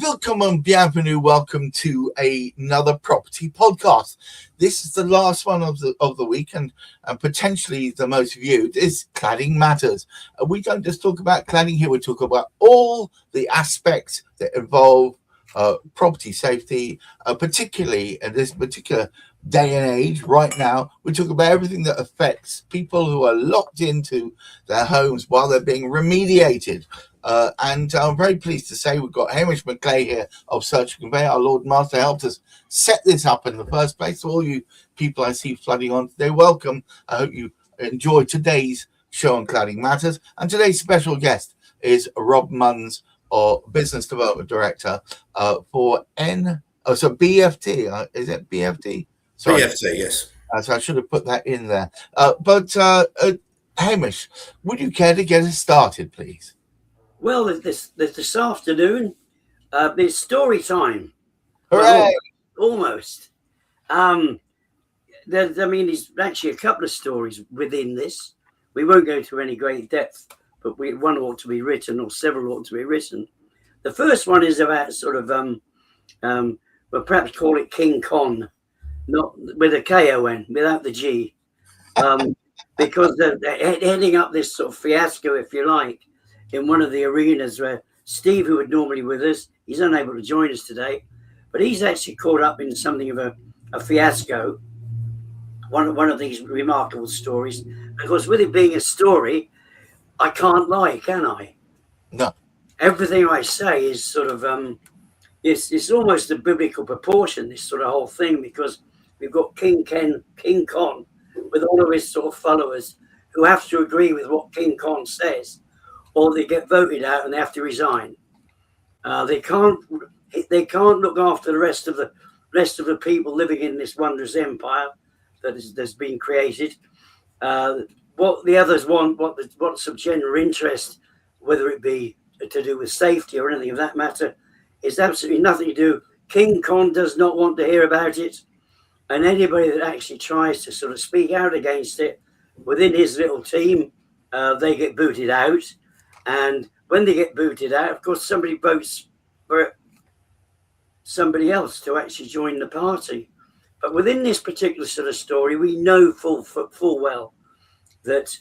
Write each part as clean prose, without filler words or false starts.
Welcome and bienvenue. Welcome to another property podcast. This is the last one of the week and potentially the most viewed is Cladding Matters. We don't just talk about cladding here. We talk about all the aspects that involve property safety, particularly in this particular day and age right now. We talk about everything that affects people who are locked into their homes while they're being remediated. And I'm very pleased to say we've got Hamish McClay here of Search and Convey. Our Lord Master helped us set this up in the first place. So all you people I see flooding on today, welcome. I hope you enjoy today's show on Cladding Matters. And today's special guest is Rob Munns, or Business Development Director for BFT. Is it BFT? Sorry. BFT, yes. So I should have put that in there. But Hamish, would you care to get us started, please? Well, this afternoon, it's story time. Hooray! Well, almost. There's actually a couple of stories within this. We won't go to any great depth, but one ought to be written, or several ought to be written. The first one is about sort of, we'll perhaps call it King Con, not with a K-O-N, without the G, because they're heading up this sort of fiasco, if you like, in one of the arenas where Steve, who would normally be with us, he's unable to join us today, but he's actually caught up in something of a fiasco, one of these remarkable stories. And of course, with it being a story, I can't lie, can I? No. Everything I say is sort of, it's almost a biblical proportion, this sort of whole thing, because we've got King Con, with all of his sort of followers who have to agree with what King Con says, or they get voted out and they have to resign. They can't look after the rest of the people living in this wondrous empire that's been created. What the others want, what's of general interest, whether it be to do with safety or anything of that matter, is absolutely nothing to do. King Con does not want to hear about it, and anybody that actually tries to sort of speak out against it within his little team, they get booted out. And when they get booted out, of course, somebody votes for somebody else to actually join the party. But within this particular sort of story, we know full well that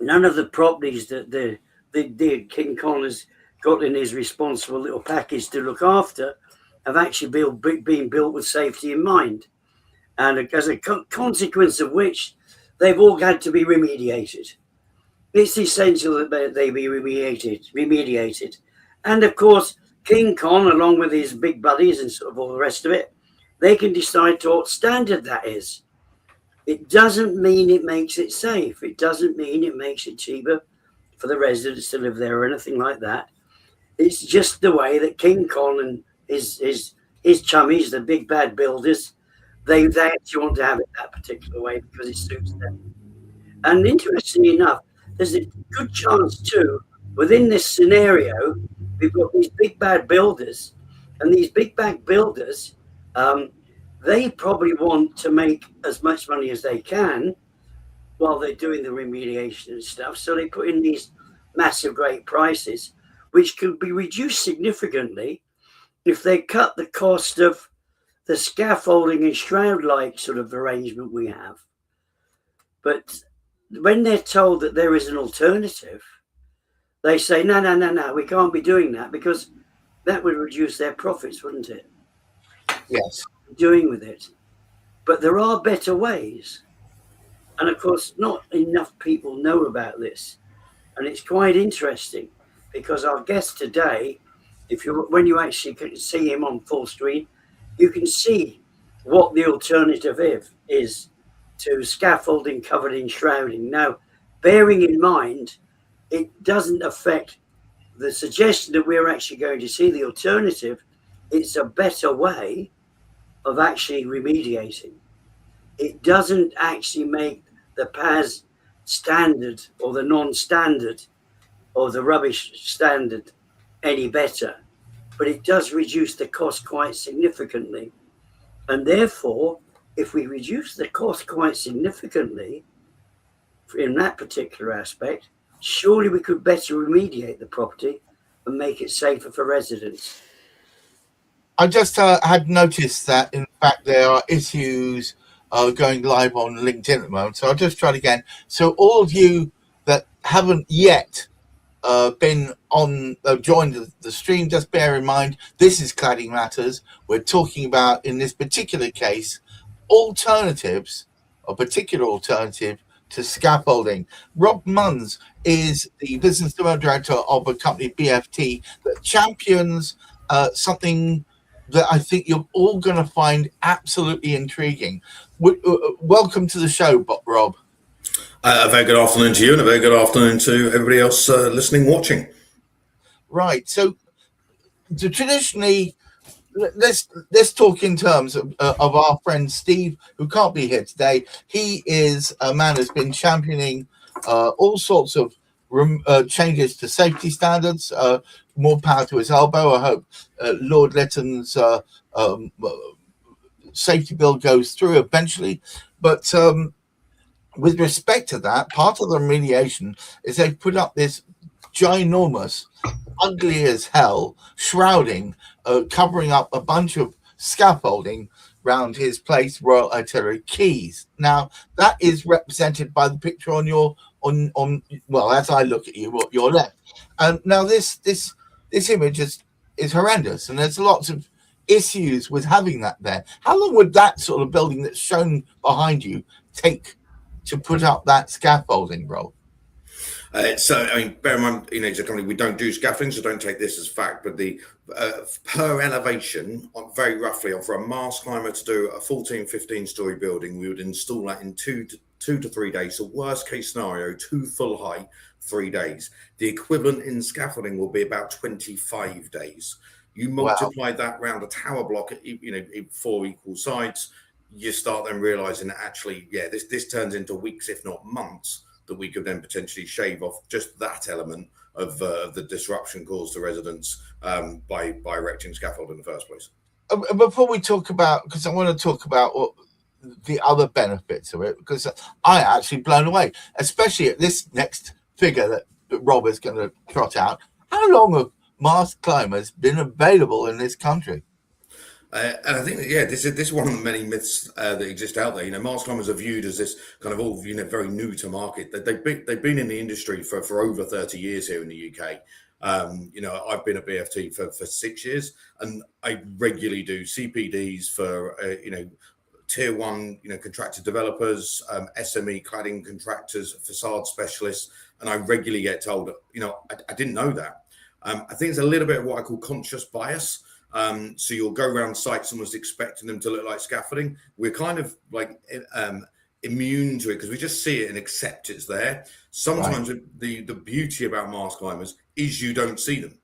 none of the properties that the King Con has got in his responsible little package to look after have actually been built with safety in mind. And as a consequence of which, they've all had to be remediated. It's essential that they be remediated. And of course, King Con, along with his big buddies and sort of all the rest of it, they can decide to what standard that is. It doesn't mean it makes it safe. It doesn't mean it makes it cheaper for the residents to live there or anything like that. It's just the way that King Con and his chummies, the big bad builders, they actually want to have it that particular way because it suits them. And interestingly enough, there's a good chance too, within this scenario, we've got these big bad builders, and these big bad builders, they probably want to make as much money as they can while they're doing the remediation and stuff. So they put in these massive great prices, which could be reduced significantly if they cut the cost of the scaffolding and shroud-like sort of arrangement we have. But when they're told that there is an alternative, they say, no, we can't be doing that, because that would reduce their profits, wouldn't it? Yes. Doing with it. But there are better ways. And of course, not enough people know about this. And it's quite interesting, because our guest today, when you actually can see him on full screen, you can see what the alternative is to scaffolding covered in shrouding. Now, bearing in mind, it doesn't affect the suggestion that we're actually going to see the alternative. It's a better way of actually remediating. It doesn't actually make the PAS standard or the non-standard or the rubbish standard any better, but it does reduce the cost quite significantly. And therefore, if we reduce the cost quite significantly in that particular aspect, surely we could better remediate the property and make it safer for residents. I just had noticed that, in fact, there are issues going live on LinkedIn at the moment. So I'll just try it again. So all of you that haven't yet been on joined the stream, just bear in mind this is Cladding Matters. We're talking about, in this particular case, alternatives, a particular alternative to scaffolding. Rob Munns is the business development director of a company, BFT, that champions something that I think you're all going to find absolutely intriguing. Welcome to the show, Rob. A very good afternoon to you, and a very good afternoon to everybody else listening, watching. Right. So traditionally, let's talk in terms of our friend Steve, who can't be here today. He is a man who's been championing all sorts of changes to safety standards. More power to his elbow. I hope Lord Lytton's safety bill goes through eventually. But with respect to that, part of the remediation is they've put up this ginormous, ugly as hell shrouding, covering up a bunch of scaffolding around his place, Royal Artillery Quays. Now that is represented by the picture on your on well, as I look at you, your left. And now this image is horrendous, and there's lots of issues with having that there. How long would that sort of building that's shown behind you take to put up that scaffolding, Rob? So, I mean, bear in mind, as a company, we don't do scaffolding, so don't take this as fact. But the per elevation, very roughly, for a mast climber to do a 14, 15-story building, we would install that in two to 3 days. So, worst case scenario, 2 full height, 3 days. The equivalent in scaffolding will be about 25 days. You multiply that round a tower block, in 4 equal sides. You start then realizing that actually, this turns into weeks, if not months, that we could then potentially shave off just that element of the disruption caused to residents by erecting scaffold in the first place. Before we talk about, because I want to talk about the other benefits of it, because I actually blown away, especially at this next figure that Rob is going to trot out. How long have mast climbers been available in this country? And I think that, this is one of the many myths that exist out there. Mast climbers are viewed as this kind of all, very new to market. They've been in the industry for over 30 years here in the UK. I've been at BFT for 6 years, and I regularly do CPDs for, tier one, contractor developers, SME cladding contractors, facade specialists, and I regularly get told, I didn't know that. I think it's a little bit of what I call conscious bias. So you'll go around sites almost expecting them to look like scaffolding. We're kind of like immune to it because we just see it and accept it's there. Sometimes the beauty about mast climbers is you don't see them.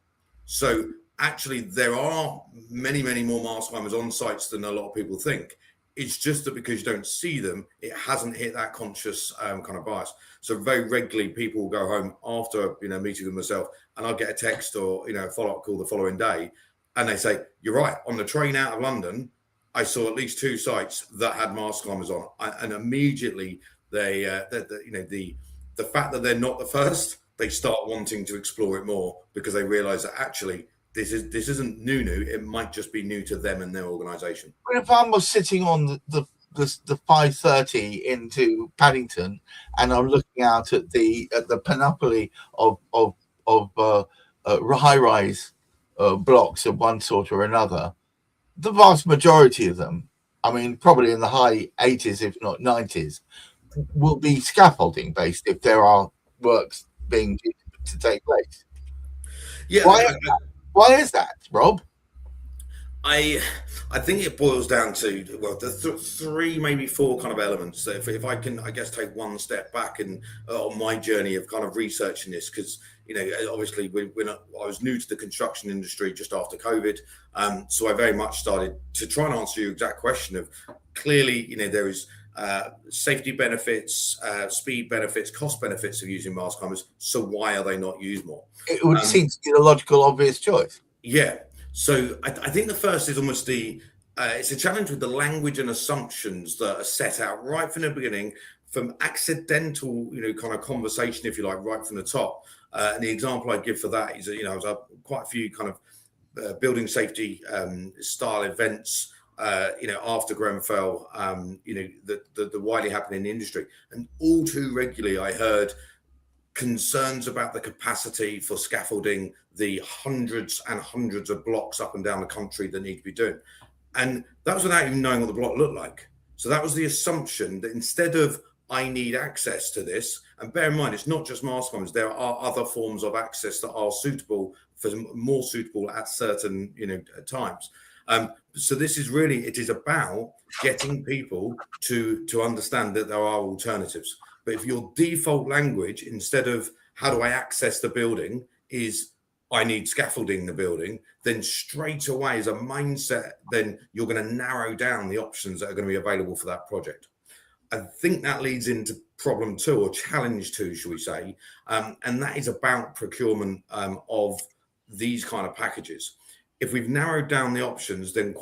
So actually there are many, many more mast climbers on sites than a lot of people think. It's just that because you don't see them, it hasn't hit that conscious kind of bias. So very regularly people will go home after, meeting with myself, and I'll get a text or, a follow-up call the following day. And they say, you're right, on the train out of London, I saw at least 2 sites that had mast climbers on. And immediately they, the fact that they're not the first, they start wanting to explore it more because they realise that actually this isn't new. It might just be new to them and their organisation. But if I was sitting on the 5:30 into Paddington, and I'm looking out at the panoply of high-rise blocks of one sort or another, the vast majority of them, I mean, probably in the high 80s, if not 90s, will be scaffolding based if there are works being to take place. Yeah. Why is that, Rob? I think it boils down to, well, the 3, maybe 4 kind of elements. So if I can, I guess, take one step back and on my journey of kind of researching this, because obviously I was new to the construction industry just after COVID, so I very much started to try and answer your exact question of clearly, there is safety benefits, speed benefits, cost benefits of using mast climbers. So why are they not used more? It would seem to be the logical, obvious choice. Yeah. So I think the first is almost it's a challenge with the language and assumptions that are set out right from the beginning, from accidental, kind of conversation, if you like, right from the top. And the example I give for that is that, I was quite a few kind of building safety style events, after Grenfell, the widely happening in the industry. And all too regularly, I heard concerns about the capacity for scaffolding the hundreds and hundreds of blocks up and down the country that need to be doing. And that was without even knowing what the block looked like. So that was the assumption that instead of I need access to this, and bear in mind, it's not just mast climbers, there are other forms of access that are more suitable at certain, times. So this is really, it is about getting people to understand that there are alternatives. But if your default language, instead of how do I access the building, is I need scaffolding in the building, then straight away as a mindset, then you're going to narrow down the options that are going to be available for that project. I think that leads into problem 2 or challenge 2, shall we say, and that is about procurement of these kind of packages. If we've narrowed down the options, then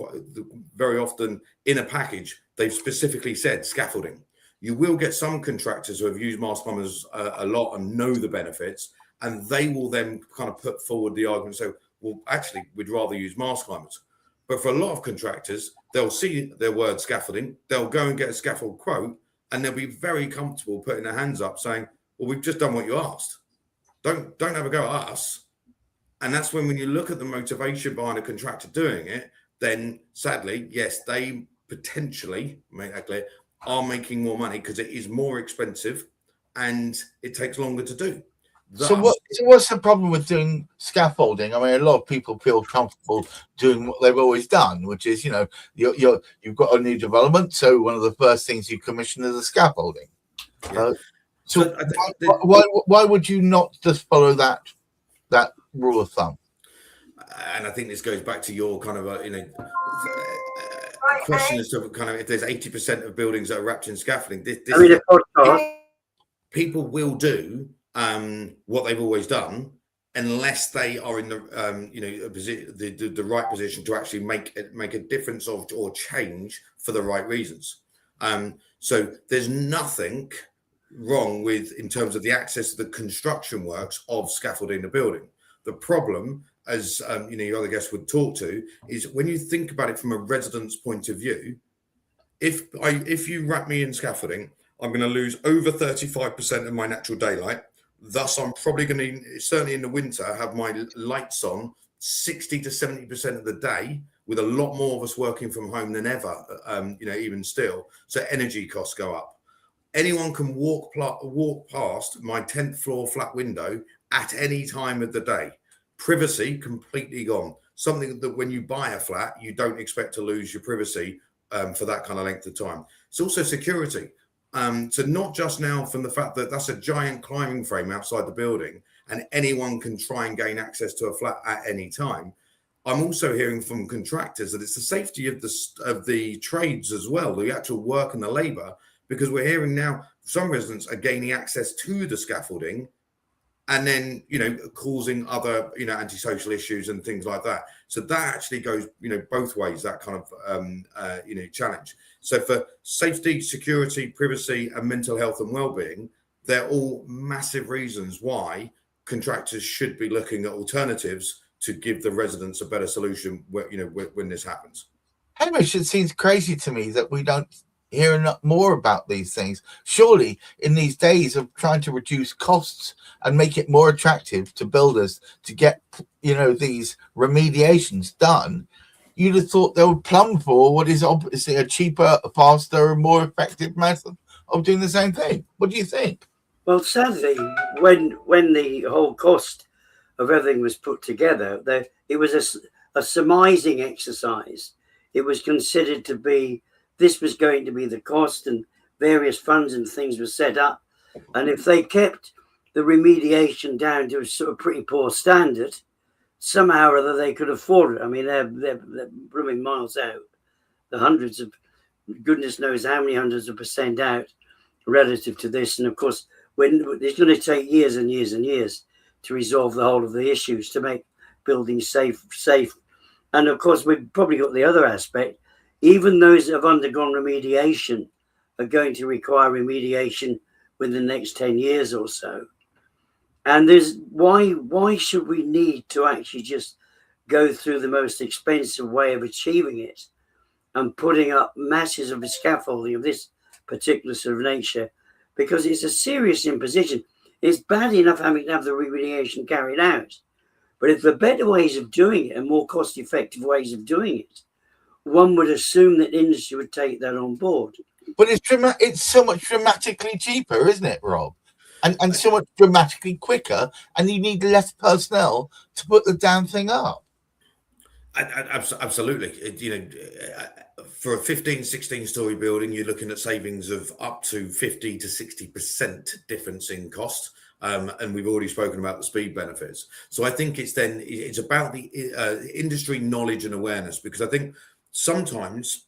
very often in a package, they've specifically said scaffolding. You will get some contractors who have used mast climbers a lot and know the benefits, and they will then kind of put forward the argument, so, well, actually, we'd rather use mast climbers. But for a lot of contractors, they'll see their word scaffolding, they'll go and get a scaffold quote, and they'll be very comfortable putting their hands up saying, well, we've just done what you asked. Don't have a go at us. And that's when you look at the motivation behind a contractor doing it, then sadly, yes, they potentially, make that clear, are making more money because it is more expensive and it takes longer to do. So what's the problem with doing scaffolding? I mean, a lot of people feel comfortable doing what they've always done, which is, you've got a new development, so one of the first things you commission is the scaffolding. Yeah. So why would you not just follow that rule of thumb? And I think this goes back to your kind of question as to kind of if there's 80% of buildings that are wrapped in scaffolding. People will do what they've always done, unless they are in the the right position to actually make a difference or change for the right reasons. So there's nothing wrong with in terms of the access to the construction works of scaffolding the building. The problem, as your other guests would talk to, is when you think about it from a resident's point of view. If you wrap me in scaffolding, I'm going to lose over 35% of my natural daylight. Thus, I'm probably going to, certainly in the winter, have my lights on 60 to 70% of the day, with a lot more of us working from home than ever, even still. So energy costs go up. Anyone can walk past my 10th floor flat window at any time of the day. Privacy completely gone. Something that when you buy a flat, you don't expect to lose your privacy for that kind of length of time. It's also security. So not just now from the fact that that's a giant climbing frame outside the building and anyone can try and gain access to a flat at any time. I'm also hearing from contractors that it's the safety of the trades as well, the actual work and the labour, because we're hearing now some residents are gaining access to the scaffolding and then, causing other, antisocial issues and things like that. So that actually goes, both ways, that kind of, challenge. So for safety, security, privacy, and mental health and well-being, they're all massive reasons why contractors should be looking at alternatives to give the residents a better solution when this happens. Hamish, it seems crazy to me that we don't hear enough more about these things. Surely in these days of trying to reduce costs and make it more attractive to builders to get these remediations done, you'd have thought they would plumb for what is obviously a cheaper, faster, and more effective method of doing the same thing. What do you think? Well, sadly, when the whole cost of everything was put together, it was a surmising exercise. It was considered to be, this was going to be the cost, and various funds and things were set up. And if they kept the remediation down to a sort of pretty poor standard, somehow or other they could afford it. I mean, they're blooming miles out. The hundreds of, goodness knows how many hundreds of percent out relative to this. And of course, when it's going to take years and years and years to resolve the whole of the issues, to make buildings safe. And of course, we've probably got the other aspect. Even those that have undergone remediation are going to require remediation within the next 10 years or so. And there's why should we need to actually just go through the most expensive way of achieving it and putting up masses of scaffolding of this particular sort of nature, because it's a serious imposition. It's bad enough having to have the remediation carried out, but if there are better ways of doing it and more cost-effective ways of doing it, one would assume that industry would take that on board. But it's so much dramatically cheaper, isn't it, Rob? And so much dramatically quicker, and you need less personnel to put the damn thing up. Absolutely. For a 15, 16-story building, you're looking at savings of up to 50 to 60% difference in cost. And we've already spoken about the speed benefits. So I think it's about the industry knowledge and awareness, because I think sometimes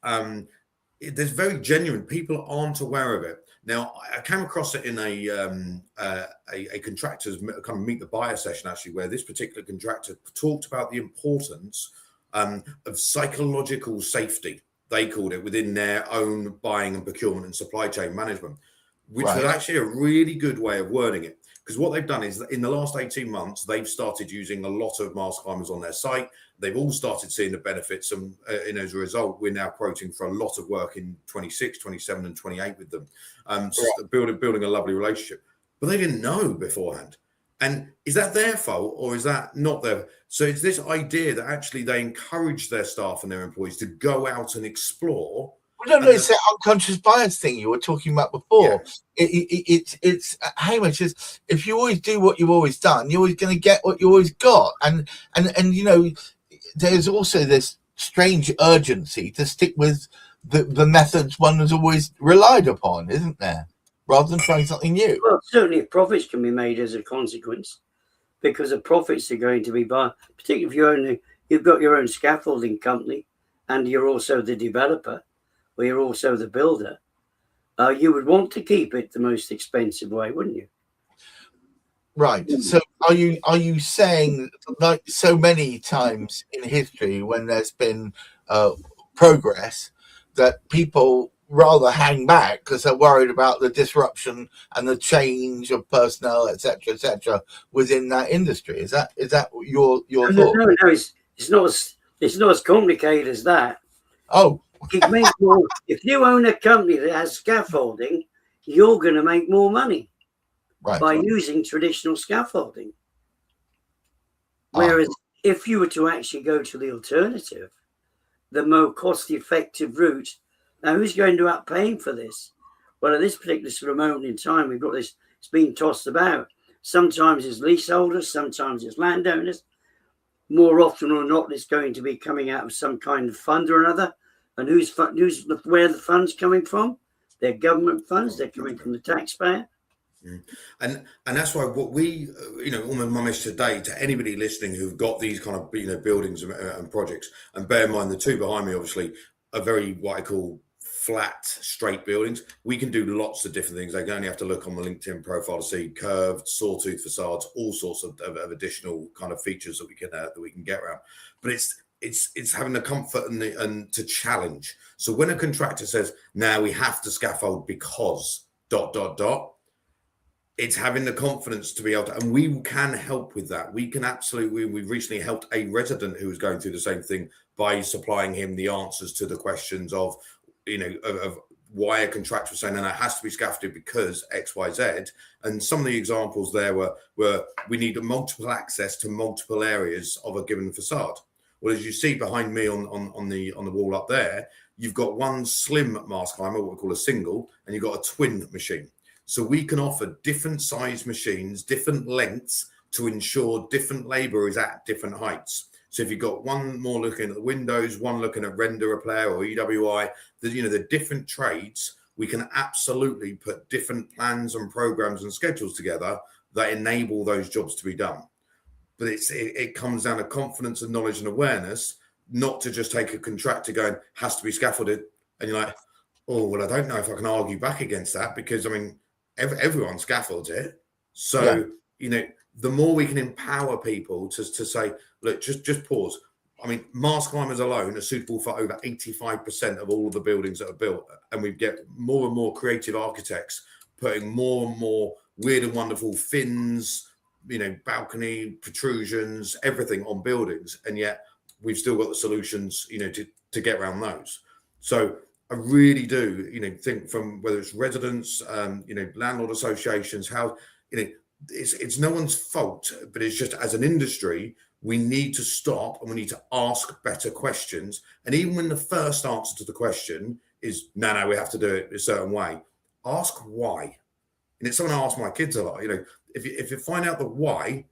there's very genuine, people aren't aware of it. Now, I came across it in a contractor's kind of meet the buyer session, actually, where this particular contractor talked about the importance of psychological safety, they called it, within their own buying and procurement and supply chain management, which was actually a really good way of wording it. Because what they've done is that in the last 18 months, they've started using a lot of mast climbers on their site. They've all started seeing the benefits. And as a result, we're now quoting for a lot of work in 26, 27 and 28 with them. Building a lovely relationship. But they didn't know beforehand. And is that their fault or is that not their? So it's this idea that actually they encourage their staff and their employees to go out and explore. Well, no, it's that unconscious bias thing you were talking about before. Yeah. It's Hamish, is if you always do what you've always done, you're always going to get what you always got. And you know, there's also this strange urgency to stick with the methods one has always relied upon, isn't there? Rather than trying something new. Well, certainly profits can be made as a consequence, because the profits are going to be particularly if you've got your own scaffolding company and you're also the developer, or you're also the builder, you would want to keep it the most expensive way, wouldn't you? Right. So are you saying, like so many times in history when there's been progress, that people rather hang back because they're worried about the disruption and the change of personnel, etc., within that industry? Is that your thought? No, it's not as complicated as that. Oh. If you own a company that has scaffolding, you're going to make more money by using traditional scaffolding. Whereas if you were to actually go to the alternative, the more cost-effective route, now who's going to end up paying for this? Well, at this particular sort of moment in time, we've got this, it's being tossed about. Sometimes it's leaseholders, sometimes it's landowners. More often or not, it's going to be coming out of some kind of fund or another. And where the funds coming from? They're government funds. They're coming from the taxpayer. And that's why what we, almost my message today to anybody listening who've got these kind of buildings and projects, and bear in mind the two behind me obviously are very what I call flat, straight buildings. We can do lots of different things. They only have to look on the LinkedIn profile to see curved, sawtooth facades, all sorts of additional kind of features that we can get around. But it's having the comfort and to challenge. So when a contractor says, now we have to scaffold because ... it's having the confidence to be able to, and we can help with that. We can absolutely, we've recently helped a resident who was going through the same thing by supplying him the answers to the questions of why a contractor was saying, and it has to be scaffolded because X, Y, Z. And some of the examples there were we need multiple access to multiple areas of a given facade. Well, as you see behind me on the wall up there, you've got one slim mast climber, what we call a single, and you've got a twin machine. So we can offer different size machines, different lengths to ensure different labour is at different heights. So if you've got one more looking at the windows, one looking at render repair or EWI, the different trades, we can absolutely put different plans and programs and schedules together that enable those jobs to be done. But it comes down to confidence and knowledge and awareness, not to just take a contractor going, has to be scaffolded. And you're like, oh, well, I don't know if I can argue back against that because, I mean, everyone scaffolds it. So, the more we can empower people to say, look, just pause. I mean, mast climbers alone are suitable for over 85% of all of the buildings that are built. And we get more and more creative architects putting more and more weird and wonderful fins, balcony protrusions, everything on buildings. And yet we've still got the solutions, to get around those. So I really do, think from whether it's residents, landlord associations, how, it's no one's fault, but it's just as an industry, we need to stop and we need to ask better questions. And even when the first answer to the question is, no, we have to do it a certain way, ask why. And it's something I ask my kids a lot, if you find out the why,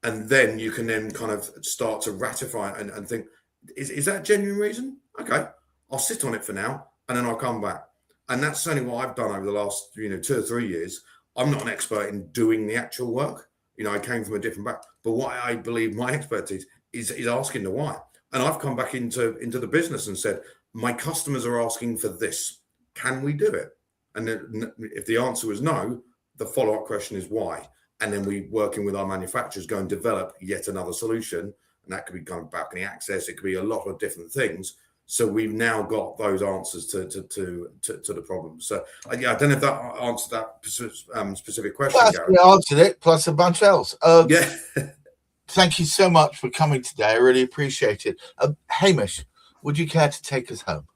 and then you can then kind of start to ratify it and think, is that a genuine reason? Okay, I'll sit on it for now, and then I'll come back. And that's certainly what I've done over the last, 2 or 3 years. I'm not an expert in doing the actual work. I came from a different background. But what I believe my expertise is asking the why. And I've come back into the business and said, my customers are asking for this. Can we do it? And then if the answer was no, the follow-up question is why. And then we, working with our manufacturers, go and develop yet another solution. And that could be kind of balcony access. It could be a lot of different things. So we've now got those answers to the problem. So I don't know if that answered that specific question, Gary. You answered it, plus a bunch else. Yeah. Thank you so much for coming today. I really appreciate it. Hamish, would you care to take us home?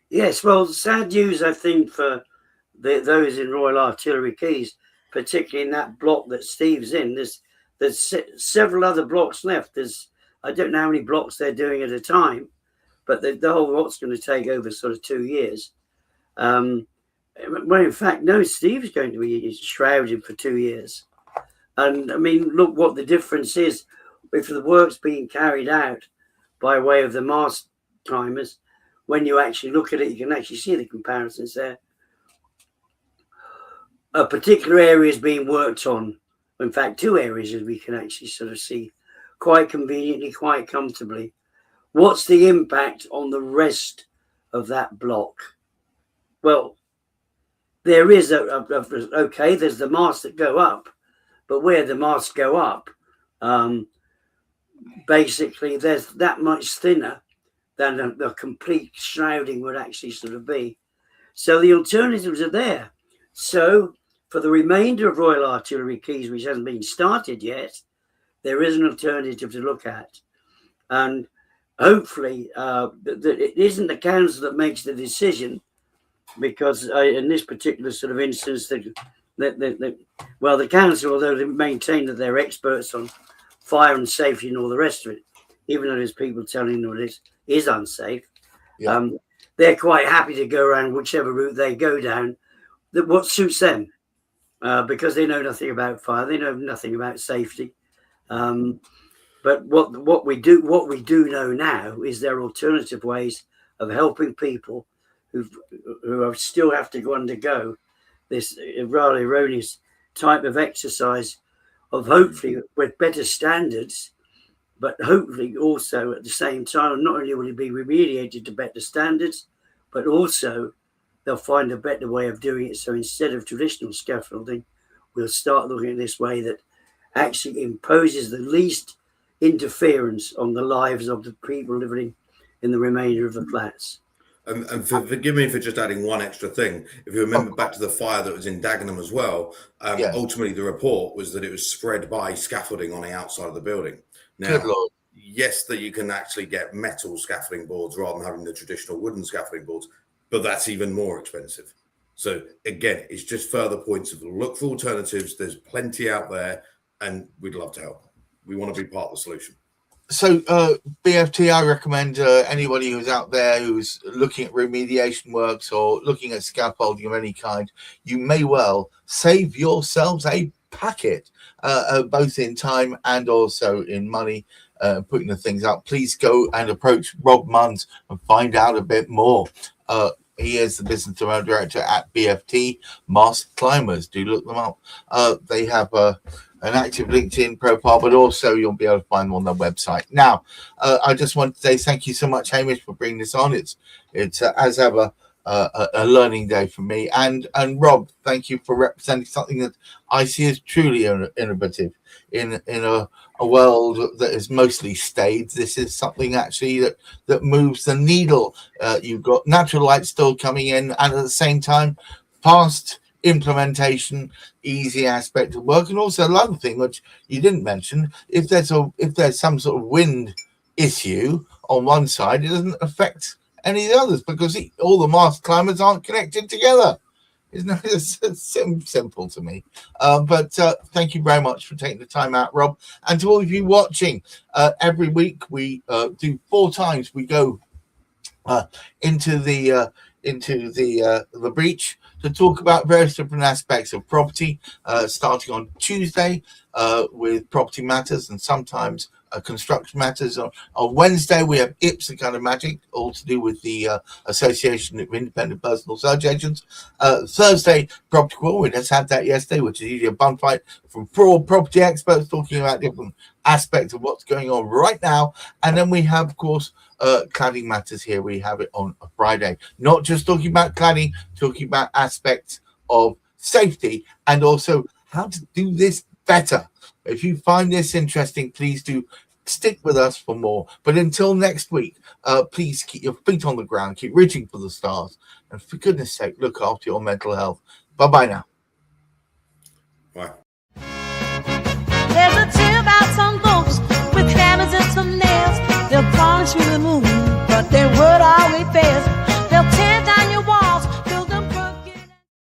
Yes, well, sad news, I think, for those in Royal Artillery Quays, particularly in that block that Steve's in. There's several other blocks left. I don't know how many blocks they're doing at a time, but the whole lot's going to take over sort of 2 years. Well, in fact, no, Steve's going to be shrouded for 2 years. And I mean, look what the difference is if the work's being carried out by way of the mast climbers. When you actually look at it, you can actually see the comparisons there. A particular area is being worked on. In fact, 2 areas as we can actually sort of see quite conveniently, quite comfortably. What's the impact on the rest of that block? Well, there is okay, there's the masts that go up, but where the masts go up, basically there's that much thinner than the complete shrouding would actually sort of be. So the alternatives are there. So for the remainder of Royal Artillery Quays, which hasn't been started yet, there is an alternative to look at. And hopefully it isn't the council that makes the decision, because in this particular sort of instance, the council, although they maintain that they're experts on fire and safety and all the rest of it, even though there's people telling them it is unsafe, they're quite happy to go around whichever route they go down, what suits them, because they know nothing about fire, they know nothing about safety. But what we do know now is there are alternative ways of helping people who still have to undergo this rather erroneous type of exercise of, hopefully with better standards, but hopefully also at the same time, not only will it be remediated to better standards, but also they'll find a better way of doing it. So instead of traditional scaffolding, we'll start looking at this way that actually imposes the least interference on the lives of the people living in the remainder of the flats. And forgive me for just adding one extra thing. If you remember back to the fire that was in Dagenham as well, ultimately the report was that it was spread by scaffolding on the outside of the building. Now, yes, that you can actually get metal scaffolding boards rather than having the traditional wooden scaffolding boards, but that's even more expensive. So again, it's just further points of look for alternatives. There's plenty out there, and we'd love to help. We want to be part of the solution. So BFT, I recommend anybody who's out there who's looking at remediation works or looking at scaffolding of any kind, you may well save yourselves a packet, both in time and also in money, putting the things up. Please go and approach Rob Munns and find out a bit more. He is the business development director at BFT Mast Climbers. Do look them up. They have an active LinkedIn profile, but also you'll be able to find them on their website. Now, I just want to say thank you so much, Hamish, for bringing this on. It's as ever a learning day for me. And Rob, thank you for representing something that I see as truly innovative in a world that is mostly staged. This is something actually that moves the needle. You've got natural light still coming in, and at the same time, fast implementation, easy aspect of work, and also another thing which you didn't mention: if there's some sort of wind issue on one side, it doesn't affect any of the others because all the mast climbers aren't connected together. Isn't that it's simple to me? But thank you very much for taking the time out, Rob. And to all of you watching, every week we do 4 times. We go into the breach to talk about various different aspects of property, starting on Tuesday with property matters and sometimes construction matters. On Wednesday we have IPS, the kind of magic, all to do with the Association of Independent Personal Search Agents. Thursday, property call. We just had that yesterday, which is usually a bun fight from 4 property experts talking about different aspects of what's going on right now. And then we have, of course, cladding matters here. We have it on a Friday, not just talking about cladding, talking about aspects of safety and also how to do this better. If you find this interesting, please do stick with us for more. But until next week, please keep your feet on the ground, keep reaching for the stars, and for goodness sake, look after your mental health. Bye now. Bye. There's a tale about some folks with hammers and some nails. They'll polish you the moon